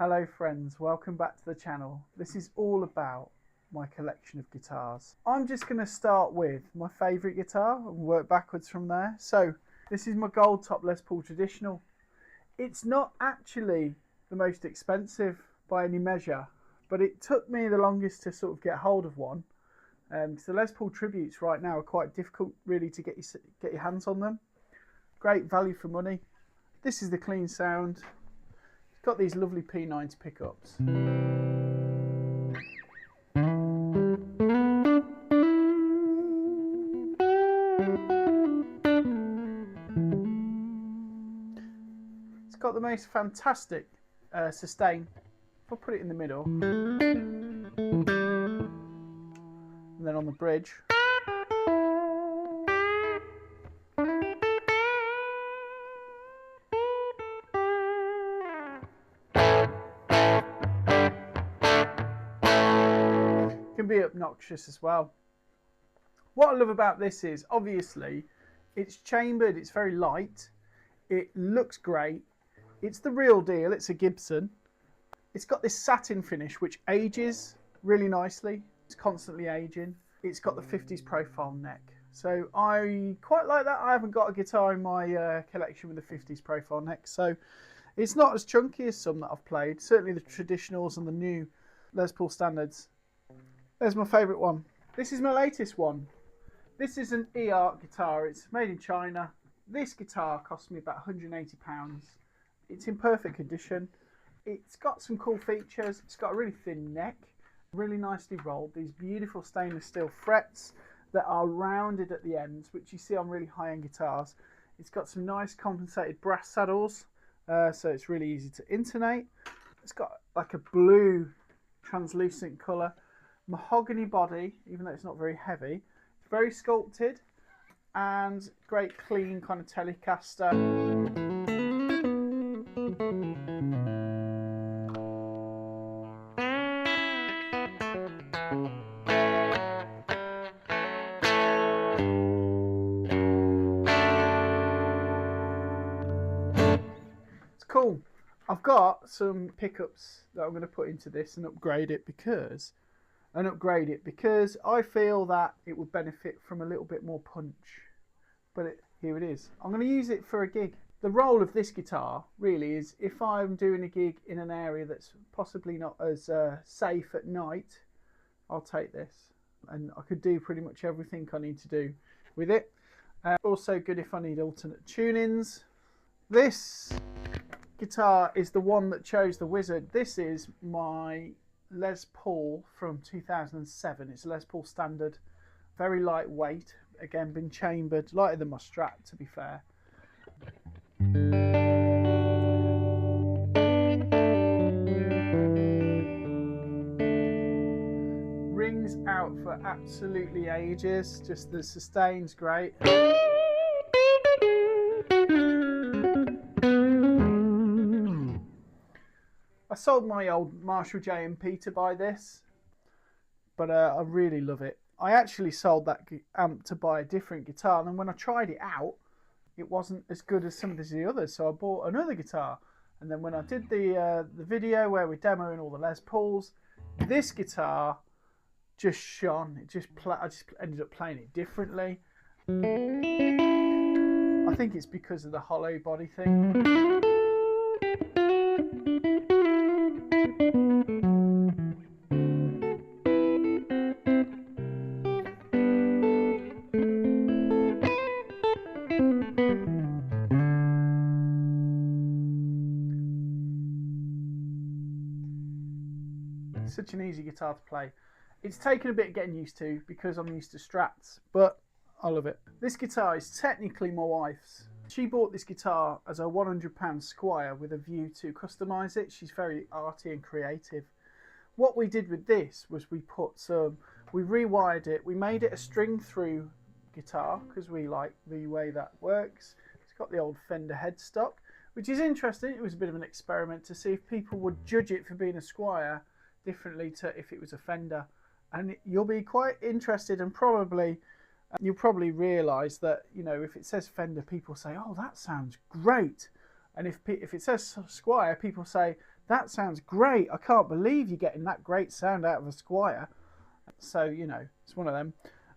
Hello friends, welcome back to the channel. This is all about my collection of guitars. I'm just going to start with my favourite guitar and work backwards from there. So this is my gold top Les Paul Traditional. It's not actually the most expensive by any measure, but it took me the longest to sort of get hold of one. So Les Paul Tributes right now are quite difficult really to get your hands on them. Great value for money. This is the clean sound. It's got these lovely P90 pickups. It's got the most fantastic sustain. If I put it in the middle, and then on the bridge, can be obnoxious as well. What I love about this is obviously it's chambered, it's very light, it looks great, it's the real deal, it's a Gibson. It's got this satin finish which ages really nicely. It's constantly aging. It's got the 50s profile neck. So I quite like that. I haven't got a guitar in my collection with a 50s profile neck. So it's not as chunky as some that I've played. Certainly the traditionals and the new Les Paul standards. There's my favourite one. This is my latest one. This is an EART guitar. It's made in China. This guitar cost me about £180. It's in perfect condition. It's got some cool features. It's got a really thin neck, really nicely rolled. These beautiful stainless steel frets that are rounded at the ends, which you see on really high-end guitars. It's got some nice compensated brass saddles, so it's really easy to intonate. It's got like a blue translucent colour, mahogany body, even though it's not very heavy. It's very sculpted and great clean kind of Telecaster. Cool. I've got some pickups that I'm going to put into this and upgrade it because I feel that it would benefit from a little bit more punch. But here it is. I'm going to use it for a gig. The role of this guitar really is if I'm doing a gig in an area that's possibly not as safe at night, I'll take this and I could do pretty much everything I need to do with it. Also good if I need alternate tunings. This guitar is the one that chose the Wizard. This is my Les Paul from 2007. It's a Les Paul standard, very lightweight, again been chambered, lighter than my Strat to be fair. Rings out for absolutely ages, just the sustain's great. I sold my old Marshall JMP to buy this, but I really love it. I actually sold that amp to buy a different guitar, and then when I tried it out, it wasn't as good as some of the others, so I bought another guitar. And then when I did the video where we're demoing all the Les Pauls, this guitar just shone. I just ended up playing it differently. I think it's because of the hollow body thing. Such an easy guitar to play. It's taken a bit getting used to because I'm used to Strats, but I love it. This guitar is technically my wife's. She bought this guitar as a £100 Squire with a view to customise it. She's very arty and creative. What we did with this was we rewired it, we made it a string through guitar because we like the way that works. It's got the old Fender headstock, which is interesting. It was a bit of an experiment to see if people would judge it for being a Squire differently to if it was a Fender, and you'll be quite interested, and you'll probably realise that, you know, if it says Fender, people say, oh, that sounds great, And if it says Squier, people say, that sounds great. I can't believe you're getting that great sound out of a Squier. So, you know, it's one of them.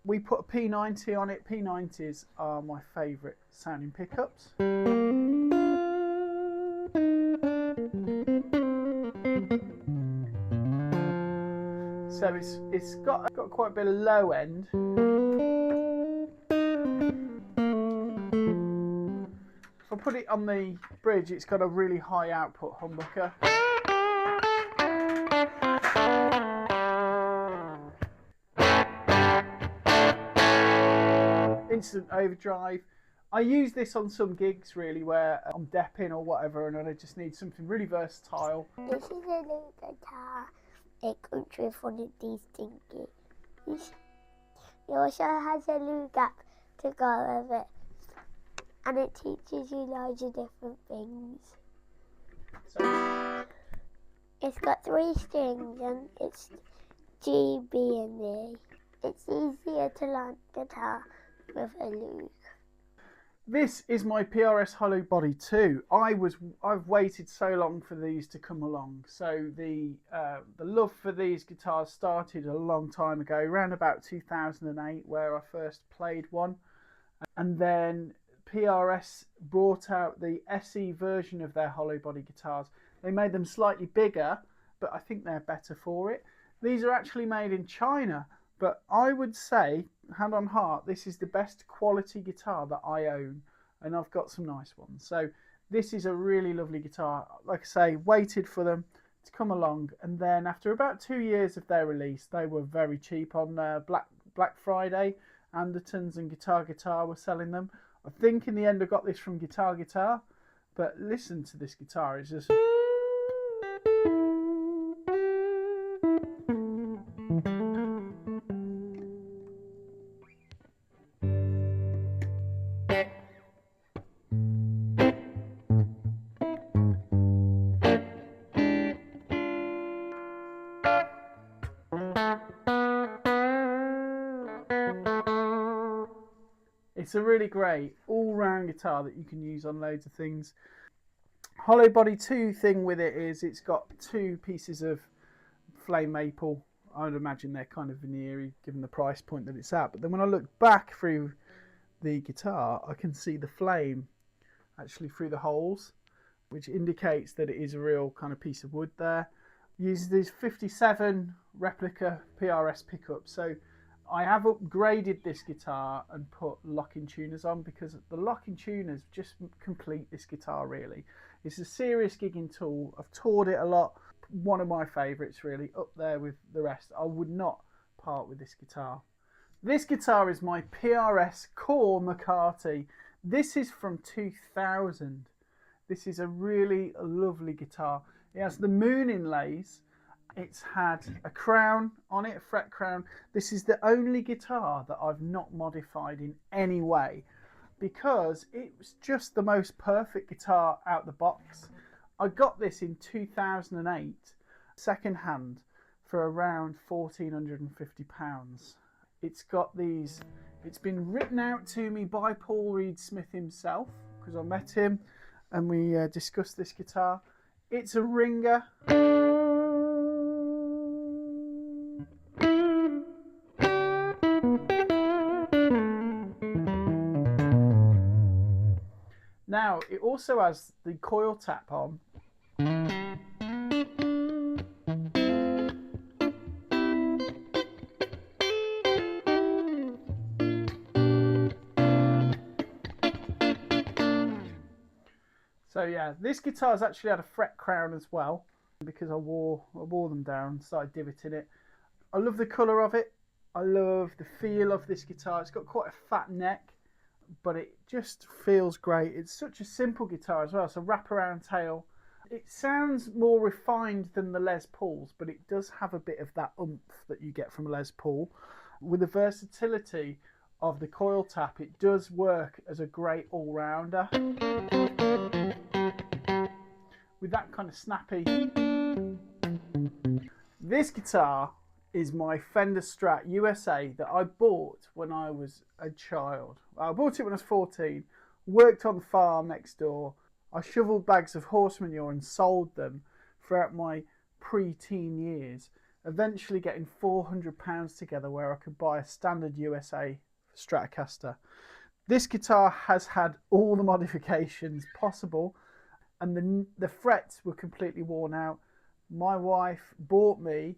We put a P90 on it. P90s are my favourite sounding pickups. So it's got quite a bit of low end. If I put it on the bridge, it's got a really high output humbucker. Instant overdrive. I use this on some gigs really where I'm depping or whatever and I just need something really versatile. This is a little guitar. It comes with one of these thingies. It also has a Loog app to go with it. And it teaches you loads of different things. So, it's got 3 strings and it's G, B and E. It's easier to learn guitar with a Loog. this is my PRS Hollowbody 2. I've waited so long for these to come along. So the love for these guitars started a long time ago, around about 2008, where I first played one, and then PRS brought out the SE version of their Hollowbody guitars. They made them slightly bigger, but I think they're better for it. These are actually made in China, but I would say, hand on heart, this is the best quality guitar that I own, and I've got some nice ones. So this is a really lovely guitar. Like I say, waited for them to come along, and then after about 2 years of their release, they were very cheap on Black Friday. Andertons and Guitar were selling them. I think in the end I got this from Guitar, but listen to this guitar, it's just... It's a really great all-round guitar that you can use on loads of things. Hollowbody 2 thing with it is it's got 2 pieces of flame maple. I would imagine they're kind of veneery given the price point that it's at. But then when I look back through the guitar, I can see the flame actually through the holes, which indicates that it is a real kind of piece of wood there. Uses these 57 replica PRS pickups. So I have upgraded this guitar and put locking tuners on, because the locking tuners just complete this guitar really. It's a serious gigging tool. I've toured it a lot. One of my favourites really, up there with the rest. I would not part with this guitar. This guitar is my PRS McCarty. This is from 2000. This is a really lovely guitar. It has the moon inlays. It's had a crown on it, a fret crown. This is the only guitar that I've not modified in any way, because it was just the most perfect guitar out the box. I got this in 2008, second hand, for around £1,450. It's got these, it's been written out to me by Paul Reed Smith himself, because I met him and we discussed this guitar. It's a ringer. Now, it also has the coil tap on. So yeah, this guitar's actually had a fret crown as well, because I wore them down, started divoting it. I love the colour of it. I love the feel of this guitar. It's got quite a fat neck, but it just feels great. It's such a simple guitar as well. It's a wraparound tail. It sounds more refined than the Les Pauls, but it does have a bit of that oomph that you get from a Les Paul. With the versatility of the coil tap, it does work as a great all-rounder. With that kind of snappy. This guitar is my Fender Strat USA that I bought when I was a child. I bought it when I was 14, worked on the farm next door. I shoveled bags of horse manure and sold them throughout my pre-teen years, eventually getting £400 together where I could buy a standard USA Stratocaster. This guitar has had all the modifications possible, and the frets were completely worn out. My wife bought me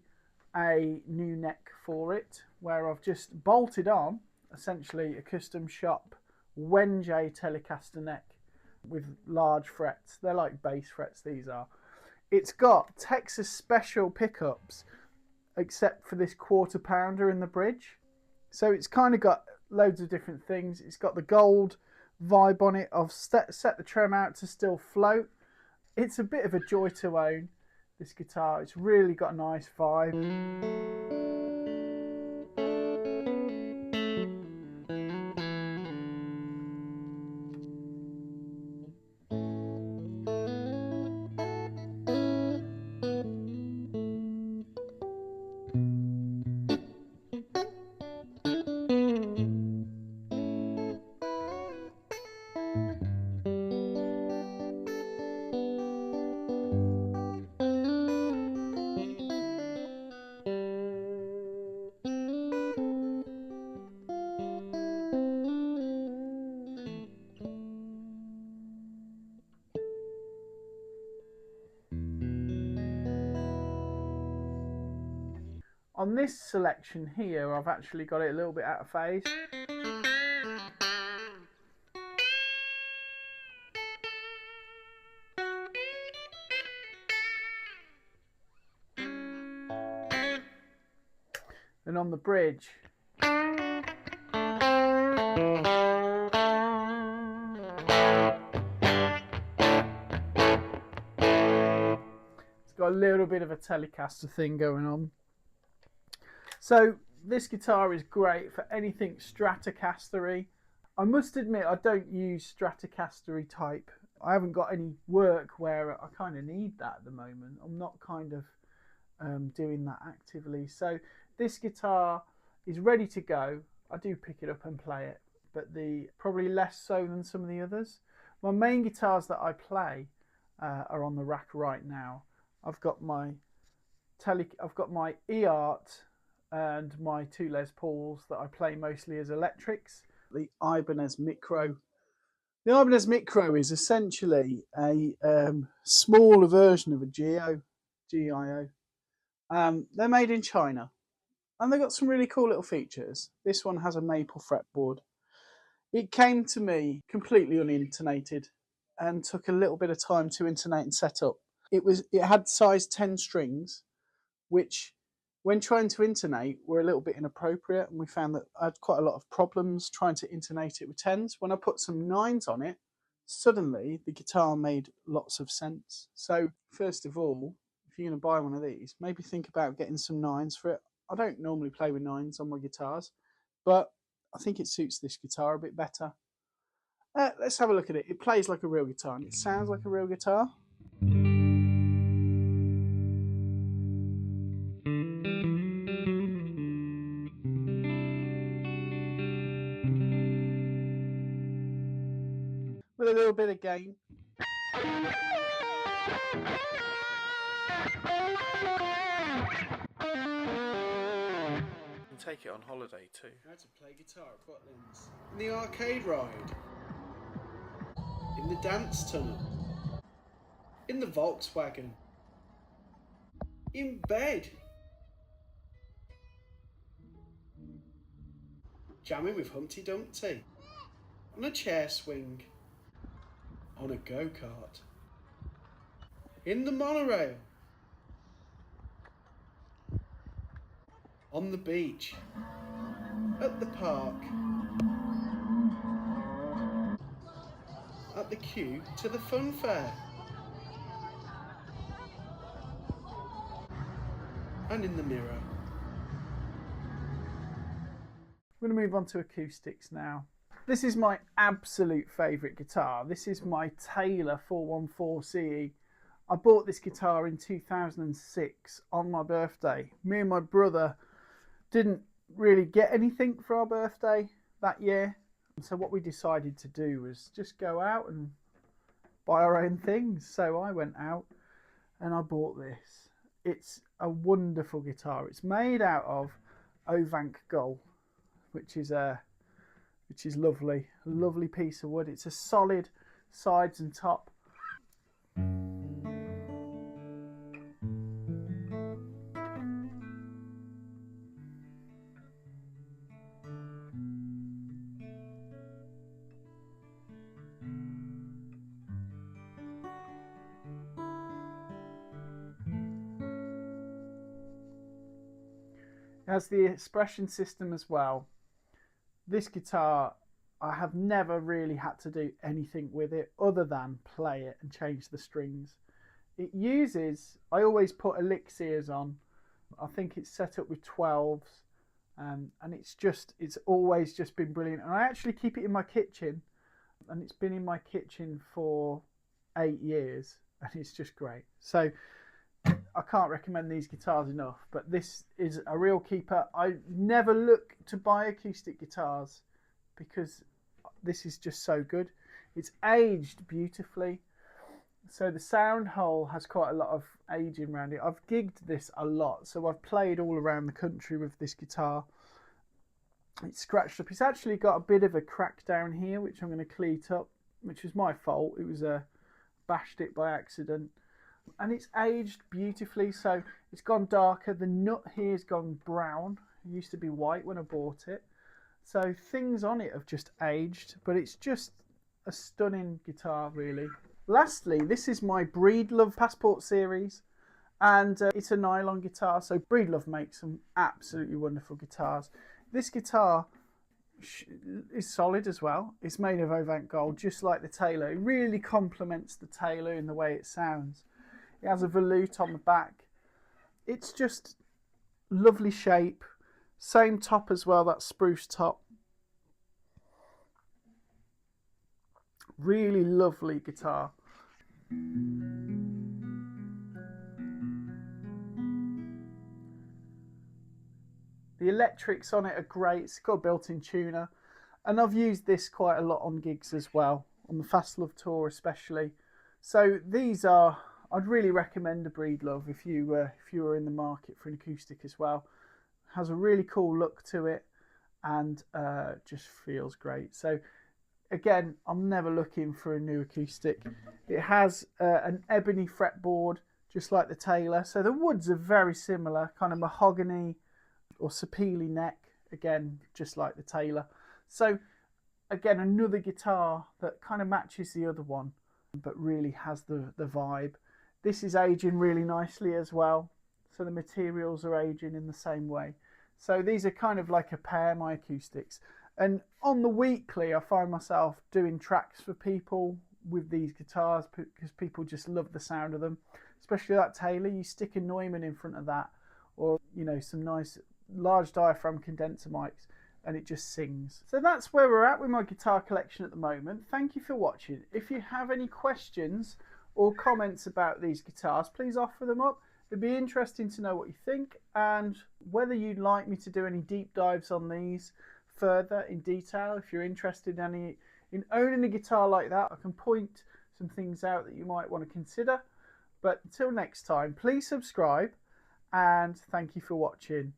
a new neck for it, where I've just bolted on essentially a custom shop Wenjay Telecaster neck with large frets. They're like bass frets, these are. It's got Texas special pickups except for this quarter pounder in the bridge. So it's kind of got loads of different things. It's got the gold vibe on it. I've set the trem out to still float. It's a bit of a joy to own, this guitar. It's really got a nice vibe. On this selection here, I've actually got it a little bit out of phase. And on the bridge, it's got a little bit of a Telecaster thing going on. So this guitar is great for anything Stratocaster-y. I must admit I don't use Stratocaster-y type. I haven't got any work where I kind of need that at the moment. I'm not kind of doing that actively. So this guitar is ready to go. I do pick it up and play it, but probably less so than some of the others. My main guitars that I play are on the rack right now. I've got my EART and my two Les Pauls that I play mostly as electrics. The Ibanez Mikro. The Ibanez Mikro is essentially a smaller version of a GIO. They're made in China, and they've got some really cool little features. This one has a maple fretboard. It came to me completely unintonated and took a little bit of time to intonate and set up. It had size 10 strings, which when trying to intonate were a little bit inappropriate, and we found that I had quite a lot of problems trying to intonate it with 10s. When I put some 9s on it, suddenly the guitar made lots of sense. So first of all, if you're going to buy one of these, maybe think about getting some 9s for it. I don't normally play with 9s on my guitars, but I think it suits this guitar a bit better. Let's have a look at it. It plays like a real guitar and it sounds like a real guitar. With a little bit of gain. Take it on holiday too. How to play guitar at Butlins. In the arcade ride. In the dance tunnel. In the Volkswagen. In bed. Jamming with Humpty Dumpty. On a chair swing. On a go-kart. In the monorail. On the beach, at the park, at the queue to the fun fair, and in the mirror. I'm going to move on to acoustics now. This is my absolute favourite guitar. This is my Taylor 414 CE. I bought this guitar in 2006 on my birthday. Me and my brother didn't really get anything for our birthday that year, so what we decided to do was just go out and buy our own things. So I went out and I bought this. It's a wonderful guitar. It's made out of Ovank gold, which is lovely. A lovely piece of wood. It's a solid sides and top. It has the expression system as well. This guitar, I have never really had to do anything with it other than play it and change the strings. It uses, I always put elixirs on. I think it's set up with 12s, and it's always just been brilliant. And I actually keep it in my kitchen, and it's been in my kitchen for 8 years, and it's just great. So I can't recommend these guitars enough, but this is a real keeper. I never look to buy acoustic guitars because this is just so good. It's aged beautifully. So the sound hole has quite a lot of aging around it. I've gigged this a lot, so I've played all around the country with this guitar. It's scratched up. It's actually got a bit of a crack down here, which I'm going to cleat up, which was my fault. It was bashed it by accident. And it's aged beautifully, so it's gone darker. The nut here's gone brown. It used to be white when I bought it. So things on it have just aged, but it's just a stunning guitar, really. Lastly, this is my Breedlove Passport series, and it's a nylon guitar. So Breedlove makes some absolutely wonderful guitars. This guitar is solid as well. It's made of Ovank gold, just like the Tele. It really complements the Tele in the way it sounds. It has a volute on the back. It's just lovely shape. Same top as well, that spruce top. Really lovely guitar. The electrics on it are great. It's got a built-in tuner. And I've used this quite a lot on gigs as well, on the Fast Love tour especially. So these are, I'd really recommend a Breedlove if you were in the market for an acoustic as well. Has a really cool look to it, and just feels great. So again, I'm never looking for a new acoustic. It has an ebony fretboard, just like the Tele. So the woods are very similar, kind of mahogany or sapele neck, again, just like the Tele. So again, another guitar that kind of matches the other one, but really has the vibe. This is aging really nicely as well. So the materials are aging in the same way. So these are kind of like a pair, my acoustics. And on the weekly, I find myself doing tracks for people with these guitars because people just love the sound of them. Especially that Tele, you stick a Neumann in front of that, or some nice large diaphragm condenser mics, and it just sings. So that's where we're at with my guitar collection at the moment. Thank you for watching. If you have any questions or comments about these guitars, please offer them up. It'd be interesting to know what you think, and whether you'd like me to do any deep dives on these further in detail. If you're interested in owning a guitar like that, I can point some things out that you might want to consider. But until next time, please subscribe, and thank you for watching.